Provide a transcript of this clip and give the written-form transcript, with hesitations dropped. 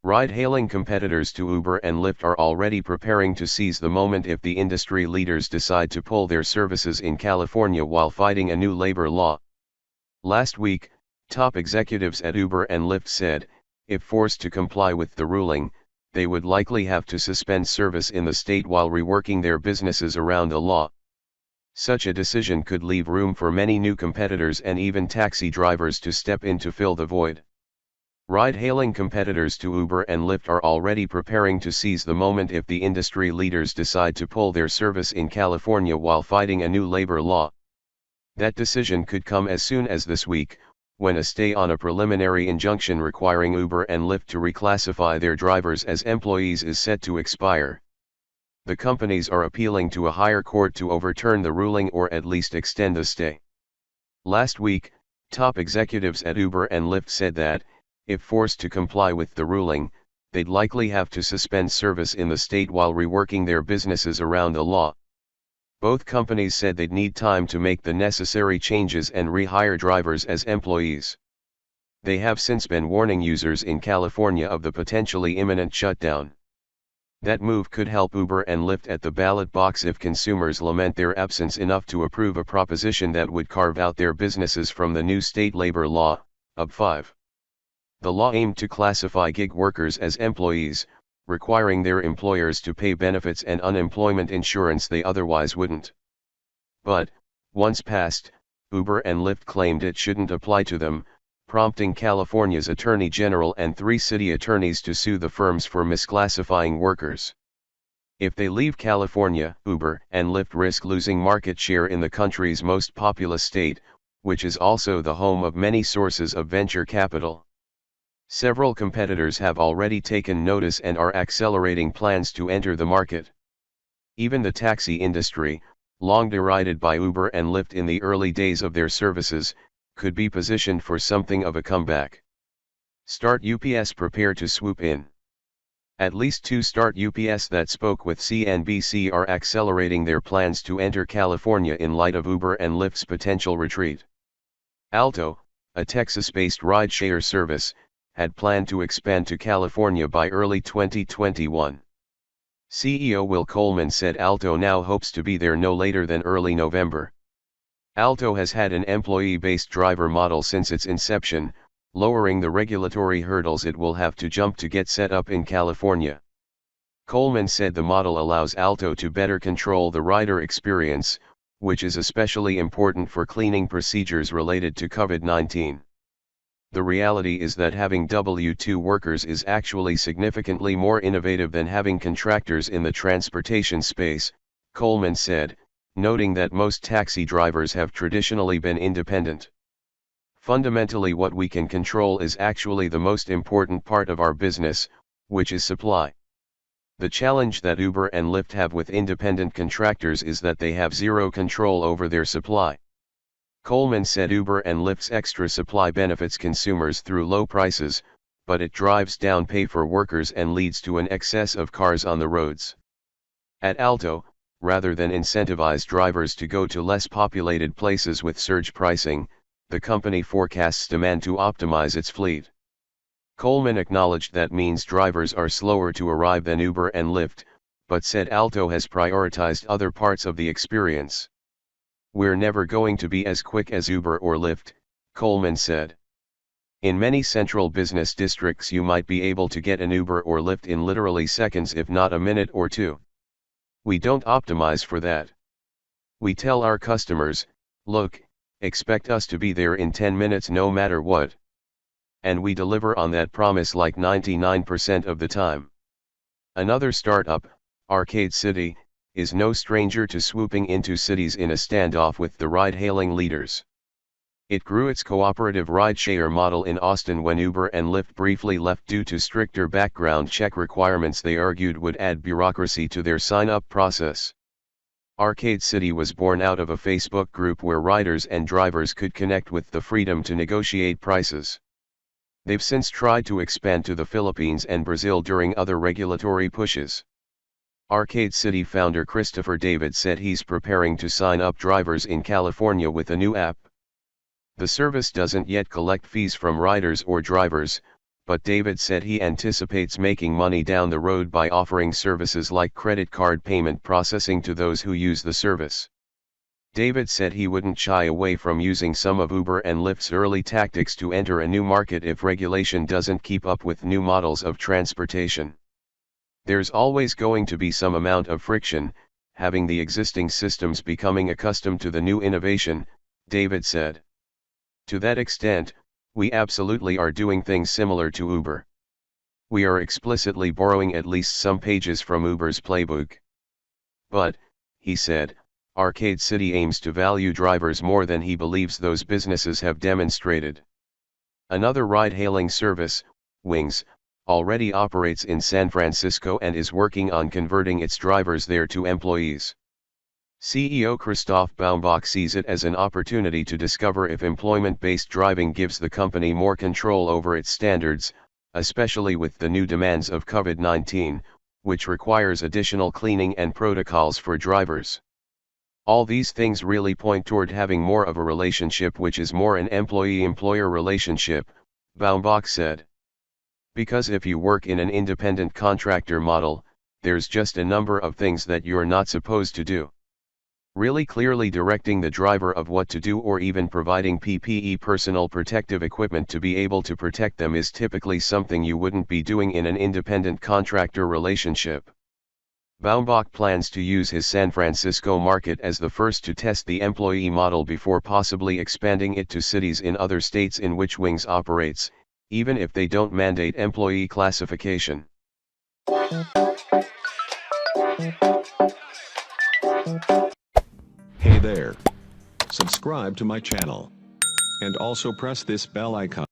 Ride-hailing competitors to Uber and Lyft are already preparing to seize the moment if the industry leaders decide to pull their services in California while fighting a new labor law. Last week, top executives at Uber and Lyft said, if forced to comply with the ruling, they would likely have to suspend service in the state while reworking their businesses around the law. Such a decision could leave room for many new competitors and even taxi drivers to step in to fill the void. Ride-hailing competitors to Uber and Lyft are already preparing to seize the moment if the industry leaders decide to pull their service in California while fighting a new labor law. That decision could come as soon as this week, when a stay on a preliminary injunction requiring Uber and Lyft to reclassify their drivers as employees is set to expire. The companies are appealing to a higher court to overturn the ruling or at least extend the stay. Last week, top executives at Uber and Lyft said that, if forced to comply with the ruling, they'd likely have to suspend service in the state while reworking their businesses around the law. Both companies said they'd need time to make the necessary changes and rehire drivers as employees. They have since been warning users in California of the potentially imminent shutdown. That move could help Uber and Lyft at the ballot box if consumers lament their absence enough to approve a proposition that would carve out their businesses from the new state labor law, UB 5. The law aimed to classify gig workers as employees, requiring their employers to pay benefits and unemployment insurance they otherwise wouldn't. But, once passed, Uber and Lyft claimed it shouldn't apply to them, prompting California's Attorney General and 3 city attorneys to sue the firms for misclassifying workers. If they leave California, Uber and Lyft risk losing market share in the country's most populous state, which is also the home of many sources of venture capital. Several competitors have already taken notice and are accelerating plans to enter the market. Even the taxi industry, long derided by Uber and Lyft in the early days of their services, could be positioned for something of a comeback. Start UPS prepare to swoop in. At least 2 Start UPS that spoke with CNBC are accelerating their plans to enter California in light of Uber and Lyft's potential retreat. Alto, a Texas-based rideshare service, had planned to expand to California by early 2021. CEO Will Coleman said Alto now hopes to be there no later than early November. Alto has had an employee-based driver model since its inception, lowering the regulatory hurdles it will have to jump to get set up in California. Coleman said the model allows Alto to better control the rider experience, which is especially important for cleaning procedures related to COVID-19. The reality is that having W-2 workers is actually significantly more innovative than having contractors in the transportation space, Coleman said, noting that most taxi drivers have traditionally been independent. Fundamentally, what we can control is actually the most important part of our business, which is supply. The challenge that Uber and Lyft have with independent contractors is that they have zero control over their supply. Coleman said Uber and Lyft's extra supply benefits consumers through low prices, but it drives down pay for workers and leads to an excess of cars on the roads. At Alto, rather than incentivize drivers to go to less populated places with surge pricing, the company forecasts demand to optimize its fleet. Coleman acknowledged that means drivers are slower to arrive than Uber and Lyft, but said Alto has prioritized other parts of the experience. We're never going to be as quick as Uber or Lyft, Coleman said. In many central business districts you might be able to get an Uber or Lyft in literally seconds if not a minute or 2. We don't optimize for that. We tell our customers, look, expect us to be there in 10 minutes no matter what. And we deliver on that promise like 99% of the time. Another startup, Arcade City, is no stranger to swooping into cities in a standoff with the ride-hailing leaders. It grew its cooperative rideshare model in Austin when Uber and Lyft briefly left due to stricter background check requirements they argued would add bureaucracy to their sign-up process. Arcade City was born out of a Facebook group where riders and drivers could connect with the freedom to negotiate prices. They've since tried to expand to the Philippines and Brazil during other regulatory pushes. Arcade City founder Christopher David said he's preparing to sign up drivers in California with a new app. The service doesn't yet collect fees from riders or drivers, but David said he anticipates making money down the road by offering services like credit card payment processing to those who use the service. David said he wouldn't shy away from using some of Uber and Lyft's early tactics to enter a new market if regulation doesn't keep up with new models of transportation. There's always going to be some amount of friction, having the existing systems becoming accustomed to the new innovation, David said. To that extent, we absolutely are doing things similar to Uber. We are explicitly borrowing at least some pages from Uber's playbook. But, he said, Arcade City aims to value drivers more than he believes those businesses have demonstrated. Another ride-hailing service, Wings, already operates in San Francisco and is working on converting its drivers there to employees. CEO Christoph Baumbach sees it as an opportunity to discover if employment-based driving gives the company more control over its standards, especially with the new demands of COVID-19, which requires additional cleaning and protocols for drivers. All these things really point toward having more of a relationship which is more an employee-employer relationship, Baumbach said. Because if you work in an independent contractor model, there's just a number of things that you're not supposed to do. Really clearly directing the driver of what to do or even providing PPE personal protective equipment to be able to protect them is typically something you wouldn't be doing in an independent contractor relationship. Baumbach plans to use his San Francisco market as the first to test the employee model before possibly expanding it to cities in other states in which Wings operates, even if they don't mandate employee classification. Hey there. Subscribe to my channel. And also press this bell icon.